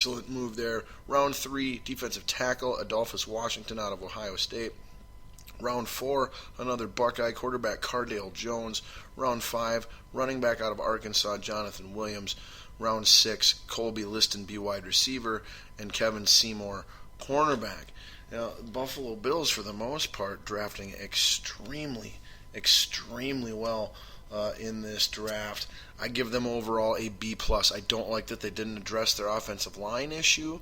Excellent move there. Round 3, defensive tackle, Adolphus Washington out of Ohio State. Round 4, another Buckeye quarterback, Cardale Jones. Round 5, running back out of Arkansas, Jonathan Williams. Round 6, Colby Liston, B wide receiver, and Kevin Seymour, cornerback. Now, Buffalo Bills, for the most part, drafting extremely well in this draft. I give them overall a B plus. I don't like that they didn't address their offensive line issue,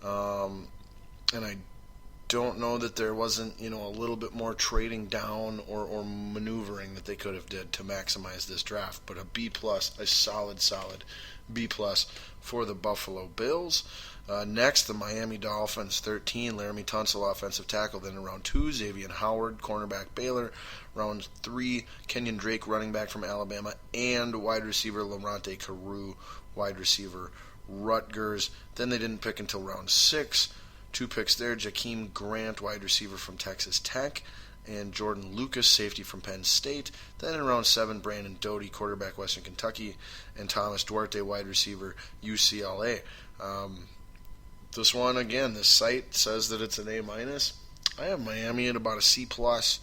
and I don't know that there wasn't a little bit more trading down or maneuvering that they could have did to maximize this draft. But a B plus, a solid B plus for the Buffalo Bills. Next, the Miami Dolphins, 13, Laramie Tunsil, offensive tackle. Then in round 2, Xavier Howard, cornerback, Baylor. Round 3, Kenyon Drake, running back from Alabama, and wide receiver Lamonte Carew, wide receiver, Rutgers. Then they didn't pick until round 6. 2 picks there, Jakeem Grant, wide receiver from Texas Tech, and Jordan Lucas, safety from Penn State. Then in round 7, Brandon Doty, quarterback, Western Kentucky, and Thomas Duarte, wide receiver, UCLA. This one, again, this site says that it's an A minus. I have Miami at about a C plus.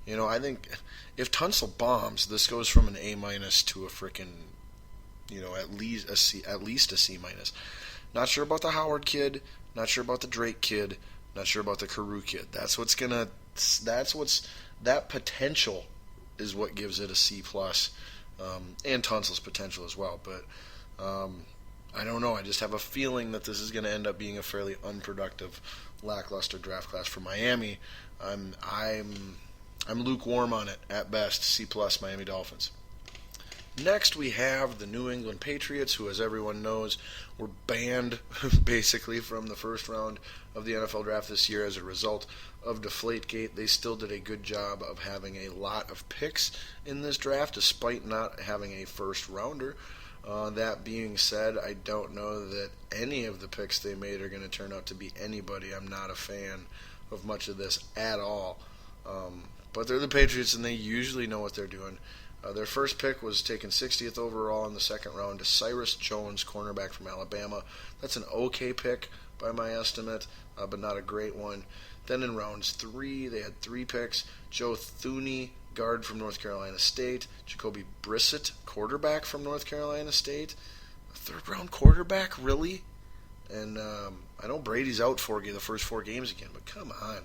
I think if Tunsil bombs, this goes from an A minus to a freaking, at least a C minus. Not sure about the Howard kid. Not sure about the Drake kid. Not sure about the Carew kid. That potential is what gives it a C plus, and Tunsil's potential as well. But I don't know. I just have a feeling that this is going to end up being a fairly unproductive, lackluster draft class for Miami. I'm lukewarm on it at best. C plus Miami Dolphins. Next, we have the New England Patriots, who, as everyone knows, were banned basically from the first round of the NFL draft this year as a result of Deflategate. They still did a good job of having a lot of picks in this draft, despite not having a first rounder. That being said, I don't know that any of the picks they made are going to turn out to be anybody. I'm not a fan of much of this at all. But they're the Patriots, and they usually know what they're doing. Their first pick was taken 60th overall in the second round to Cyrus Jones, cornerback from Alabama. That's an okay pick by my estimate, but not a great one. Then in rounds 3, they had 3 picks. Joe Thuney, guard from North Carolina State. Jacoby Brissett, quarterback from North Carolina State. A third-round quarterback, really? And I know Brady's out for the first 4 games again, but come on.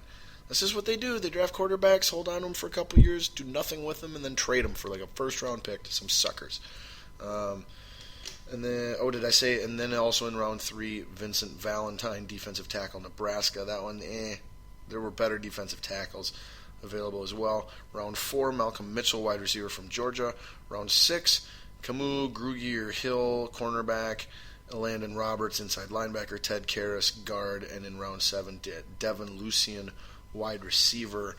This is what they do. They draft quarterbacks, hold on to them for a couple years, do nothing with them, and then trade them for like a first-round pick to some suckers. And then, and then also in round 3, Vincent Valentine, defensive tackle, Nebraska. That one, there were better defensive tackles available as well. Round 4, Malcolm Mitchell, wide receiver from Georgia. Round 6, Camus Grugier-Hill, cornerback. Landon Roberts, inside linebacker. Ted Karras, guard. And in round 7, Devin Lucien, wide receiver.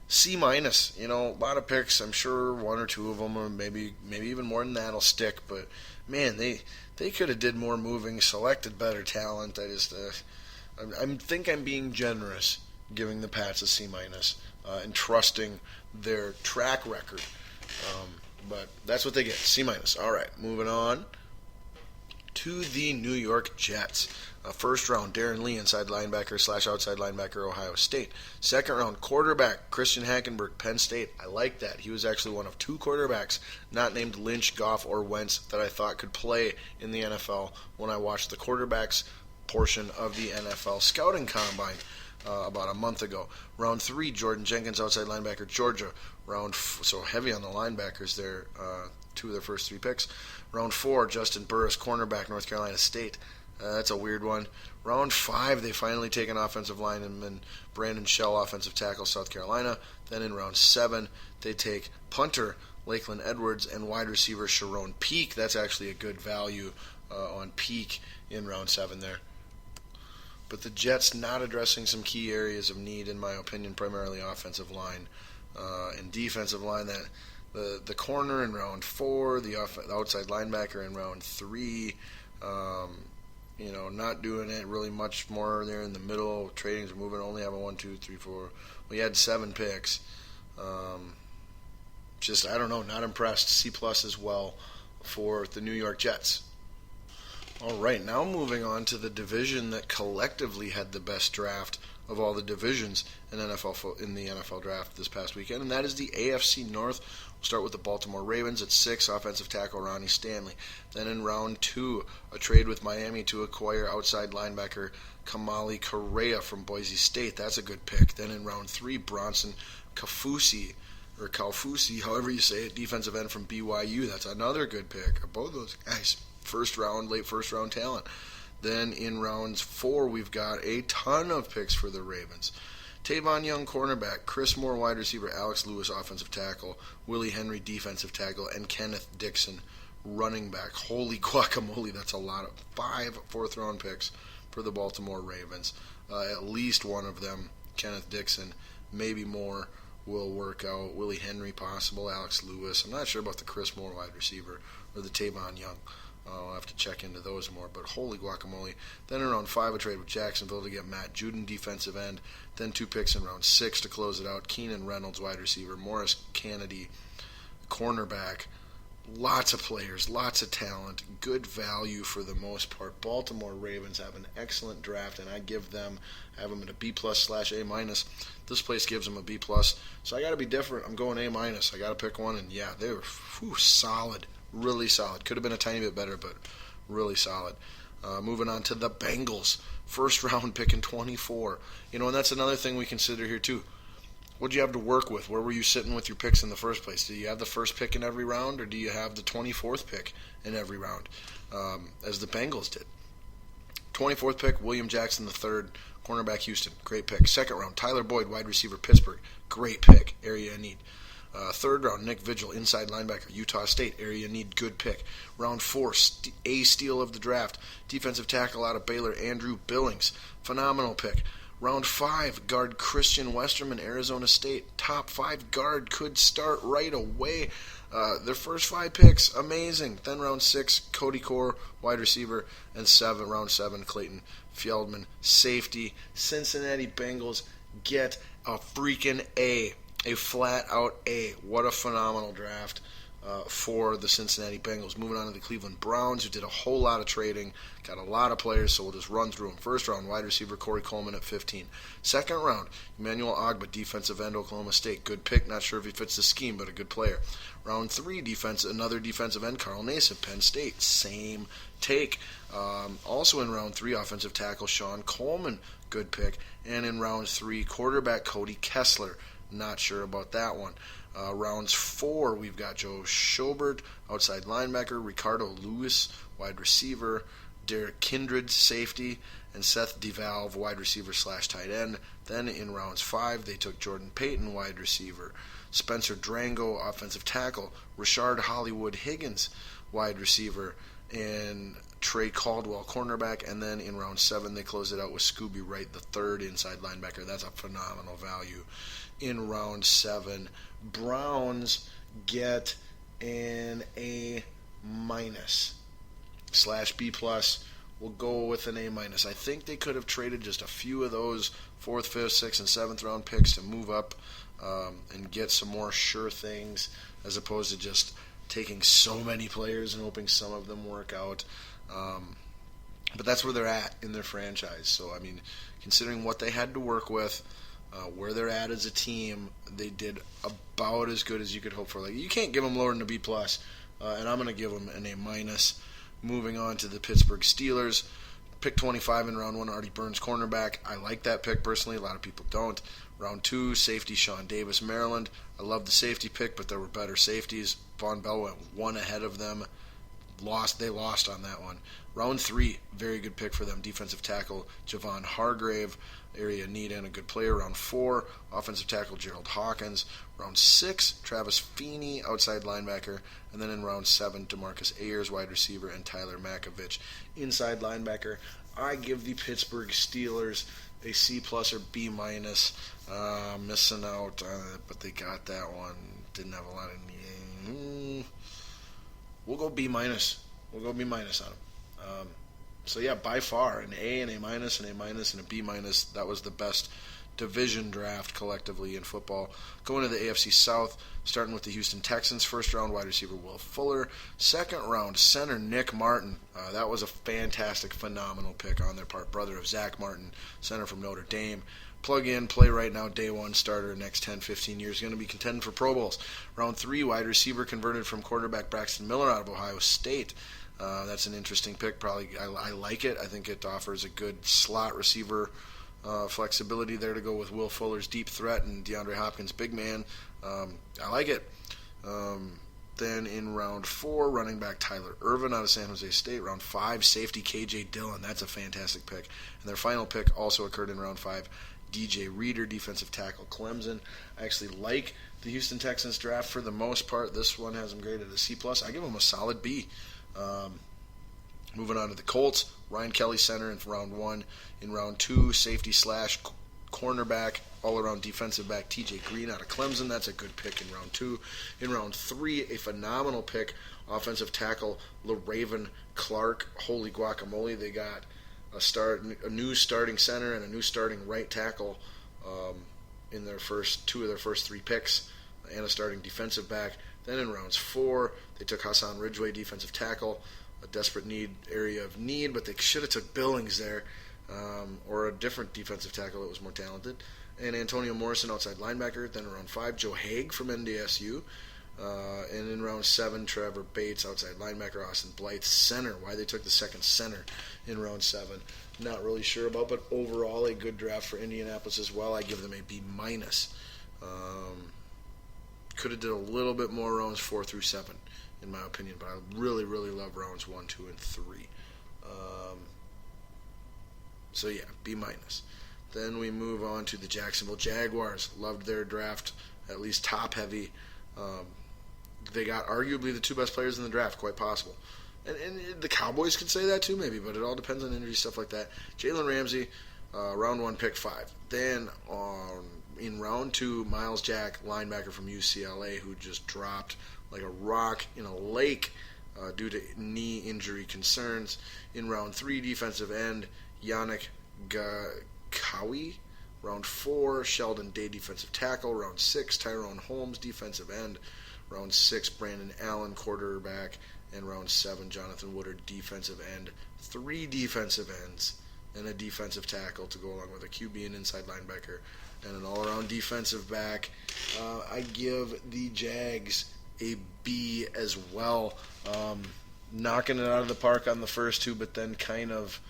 C minus. A lot of picks. I'm sure 1 or 2 of them, or maybe even more than that, will stick. But man, they could have did more moving, selected better talent. I think I'm being generous, giving the Pats a C minus, and trusting their track record. But that's what they get. C minus. All right, moving on to the New York Jets. First round, Darren Lee, inside linebacker / outside linebacker, Ohio State. Second round, quarterback, Christian Hackenberg, Penn State. I like that. He was actually one of 2 quarterbacks not named Lynch, Goff, or Wentz that I thought could play in the NFL when I watched the quarterbacks portion of the NFL scouting combine about a month ago. Round 3, Jordan Jenkins, outside linebacker, Georgia. So heavy on the linebackers there, 2 of their first 3 picks. Round 4, Justin Burris, cornerback, North Carolina State. That's a weird one. Round 5, they finally take an offensive lineman, Brandon Shell, offensive tackle, South Carolina. Then in round 7, they take punter Lakeland Edwards and wide receiver Sharon Peak. That's actually a good value on Peak in round 7 there. But the Jets not addressing some key areas of need, in my opinion, primarily offensive line and defensive line. That the corner in round 4, the outside linebacker in round 3. Not doing it really much more there in the middle. Tradings are moving, only having 1, 2, 3, 4. We had 7 picks. I don't know, not impressed. C plus as well for the New York Jets. All right, now moving on to the division that collectively had the best draft of all the divisions in the NFL draft this past weekend, and that is the AFC North. We'll start with the Baltimore Ravens at 6, offensive tackle Ronnie Stanley. Then in round 2, a trade with Miami to acquire outside linebacker Kamali Correa from Boise State. That's a good pick. Then in round 3, Bronson Kaufusi, however you say it, defensive end from BYU. That's another good pick. Both those guys, late first round talent. Then in rounds 4, we've got a ton of picks for the Ravens. Tavon Young, cornerback. Chris Moore, wide receiver. Alex Lewis, offensive tackle. Willie Henry, defensive tackle. And Kenneth Dixon, running back. Holy guacamole, that's a lot of 5 fourth-round picks for the Baltimore Ravens. At least one of them, Kenneth Dixon, maybe more, will work out. Willie Henry, possible. Alex Lewis. I'm not sure about the Chris Moore, wide receiver, or the Tavon Young. I'll have to check into those more, but holy guacamole. Then in round 5, a trade with Jacksonville to get Matt Judon, defensive end. Then 2 picks in round 6 to close it out. Keenan Reynolds, wide receiver. Morris Kennedy, cornerback. Lots of players, lots of talent, good value for the most part. Baltimore Ravens have an excellent draft, and I have them at a B+/A-. This place gives them a B+, so I got to be different. I'm going A-. I got to pick one, and yeah, they were solid. Really solid. Could have been a tiny bit better, but really solid. Moving on to the Bengals. First round pick in 24. And that's another thing we consider here too. What do you have to work with? Where were you sitting with your picks in the first place? Do you have the first pick in every round, or do you have the 24th pick in every round, as the Bengals did? 24th pick, William Jackson III, cornerback, Houston. Great pick. Second round, Tyler Boyd, wide receiver, Pittsburgh. Great pick. Area need. Third round, Nick Vigil, inside linebacker, Utah State. Area need, good pick. Round 4, a steal of the draft, defensive tackle out of Baylor, Andrew Billings. Phenomenal pick. Round 5, guard Christian Westerman, Arizona State. Top 5 guard, could start right away. Their first 5 picks, amazing. Then round 6, Cody Core, wide receiver. And round 7, Clayton Feldman, safety. Cincinnati Bengals get a freaking A. A flat-out A. What a phenomenal draft for the Cincinnati Bengals. Moving on to the Cleveland Browns, who did a whole lot of trading, got a lot of players, so we'll just run through them. First round, wide receiver Corey Coleman at 15. Second round, Emmanuel Ogbah, defensive end, Oklahoma State. Good pick, not sure if he fits the scheme, but a good player. Round 3, another defensive end, Carl Nassib, Penn State. Same take. Also in round 3, offensive tackle Sean Coleman, good pick. And in round 3, quarterback Cody Kessler. Not sure about that one. Rounds 4, we've got Joe Schobert, outside linebacker, Ricardo Lewis, wide receiver, Derek Kindred, safety, and Seth DeValve, wide receiver / tight end. Then in rounds 5, they took Jordan Payton, wide receiver, Spencer Drango, offensive tackle, Rashard Hollywood Higgins, wide receiver, and Trey Caldwell, cornerback. And then in round 7, they closed it out with Scooby Wright, the third inside linebacker. That's a phenomenal value. In round 7, Browns get an A- /B+. We'll go with an A-. I think they could have traded just a few of those 4th, 5th, 6th, and 7th round picks to move up and get some more sure things, as opposed to just taking so many players and hoping some of them work out. But that's where they're at in their franchise. So, I mean, considering what they had to work with, where they're at as a team, they did about as good as you could hope for. Like, you can't give them lower than a B+, and I'm going to give them an A-. Moving on to the Pittsburgh Steelers. Pick 25 in round 1, Artie Burns, cornerback. I like that pick personally. A lot of people don't. Round 2, safety Sean Davis, Maryland. I love the safety pick, but there were better safeties. Von Bell went one ahead of them. They lost on that one. Round 3, very good pick for them. Defensive tackle Javon Hargrave, area need and a good player. Round 4, offensive tackle Gerald Hawkins. Round 6, Travis Feeney, outside linebacker. And then in round 7, DeMarcus Ayers, wide receiver, and Tyler Makovich, inside linebacker. I give the Pittsburgh Steelers a C+ or B-. Missing out on it, but they got that one. Didn't have a lot of need. We'll go B-. We'll go B- on them. So yeah, by far an A, an A-, an A-, and a B-. That was the best division draft collectively in football. Going to the AFC South, starting with the Houston Texans. First round, wide receiver Will Fuller. Second round, center Nick Martin. That was a fantastic, phenomenal pick on their part. Brother of Zach Martin, center from Notre Dame. Plug in, play right now, day one starter, next 10, 15 years. Going to be contending for Pro Bowls. Round 3, wide receiver converted from quarterback Braxton Miller out of Ohio State. That's an interesting pick. Probably, I like it. I think it offers a good slot receiver flexibility there to go with Will Fuller's deep threat and DeAndre Hopkins' big man. I like it. Then in round 4, running back Tyler Ervin out of San Jose State. Round 5, safety KJ Dillon. That's a fantastic pick. And their final pick also occurred in round 5. DJ Reader, defensive tackle Clemson. I actually like the Houston Texans draft for the most part. This one has them graded a C+. I give them a solid B. Moving on to the Colts, Ryan Kelly, center in round 1. In round 2, safety / cornerback, all-around defensive back TJ Green out of Clemson. That's a good pick in round 2. In round 3, a phenomenal pick, offensive tackle LaRaven Clark. Holy guacamole, they got a new starting center and a new starting right tackle in their first 3 picks, and a starting defensive back. Then in rounds 4, they took Hassan Ridgeway, defensive tackle, a desperate area of need, but they should have took Billings there, or a different defensive tackle that was more talented. And Antonio Morrison, outside linebacker. Then in round 5, Joe Haig from NDSU. And in round 7, Trevor Bates, outside linebacker. Austin Blythe, center. Why they took the second center in round 7, not really sure about, but overall a good draft for Indianapolis as well. I give them a B-. Could have did a little bit more rounds 4 through 7, in my opinion, but I really, really love rounds 1, 2, and 3. So yeah, B-. Then we move on to the Jacksonville Jaguars. Loved their draft, at least top-heavy. They got arguably the 2 best players in the draft, quite possible. And the Cowboys could say that too, maybe, but it all depends on injury, stuff like that. Jalen Ramsey, round 1, pick 5. Then in round 2, Miles Jack, linebacker from UCLA, who just dropped like a rock in a lake due to knee injury concerns. In round 3, defensive end, Yannick Gakoui. Round 4, Sheldon Day, defensive tackle. Round 6, Tyrone Holmes, defensive end. Round 6, Brandon Allen, quarterback. And round 7, Jonathan Woodard, defensive end. 3 defensive ends and a defensive tackle to go along with a QB and inside linebacker and an all-around defensive back. I give the Jags a B as well. Knocking it out of the park on the first 2, but then kind of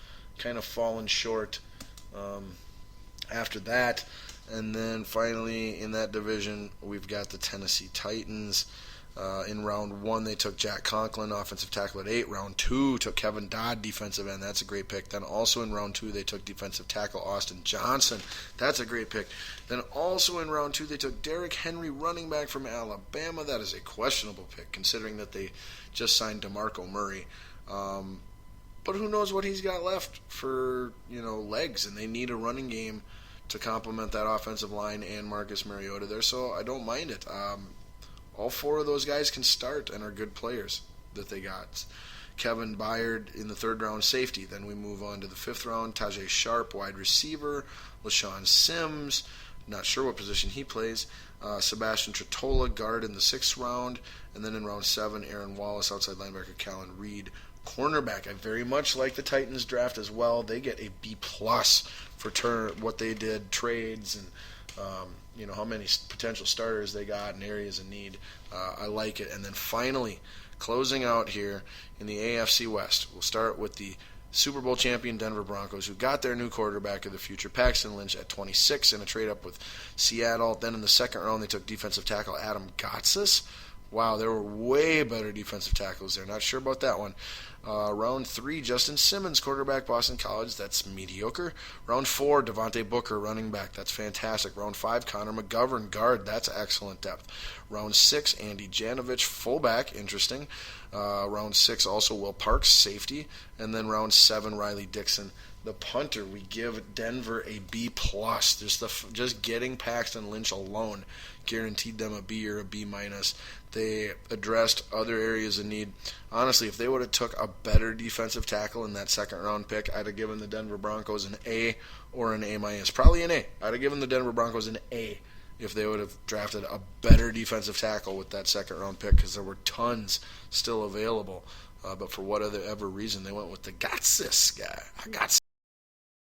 falling short after that. And then finally in that division, we've got the Tennessee Titans. In round 1, they took Jack Conklin, offensive tackle at 8. Round 2, took Kevin Dodd, defensive end. That's a great pick. Then also in round 2, they took defensive tackle Austin Johnson. That's a great pick. Then also in round 2, they took Derrick Henry, running back from Alabama. That is a questionable pick, considering that they just signed DeMarco Murray. But who knows what he's got left for, legs, and they need a running game to complement that offensive line and Marcus Mariota there, so I don't mind it. All 4 of those guys can start and are good players that they got. Kevin Byard in the 3rd round, safety. Then we move on to the 5th round, Tajay Sharp, wide receiver. LaShawn Sims, not sure what position he plays. Sebastian Tretola, guard in the 6th round. And then in round 7, Aaron Wallace, outside linebacker. Callan Reed, cornerback. I very much like the Titans draft as well. They get a B+ for what they did, trades, and how many potential starters they got in areas of need. I like it. And then finally, closing out here in the AFC West, we'll start with the Super Bowl champion Denver Broncos, who got their new quarterback of the future, Paxton Lynch, at 26 in a trade-up with Seattle. Then in the 2nd round, they took defensive tackle Adam Gotsis. Wow, there were way better defensive tackles there. Not sure about that one. Round 3, Justin Simmons, quarterback, Boston College. That's mediocre. Round 4, Devontae Booker, running back. That's fantastic. Round 5, Connor McGovern, guard. That's excellent depth. Round 6, Andy Janovich, fullback. Interesting. Round 6, also Will Parks, safety. And then round 7, Riley Dixon, The punter, we give Denver a B plus. Just getting Paxton Lynch alone guaranteed them a B or a B minus. They addressed other areas of need. Honestly, if they would have took a better defensive tackle in that second round pick, I'd have given the Denver Broncos an A or an A minus. Probably an A. I'd have given the Denver Broncos an A if they would have drafted a better defensive tackle with that second round pick, because there were tons still available. But for whatever reason, they went with the Gotsis guy. I got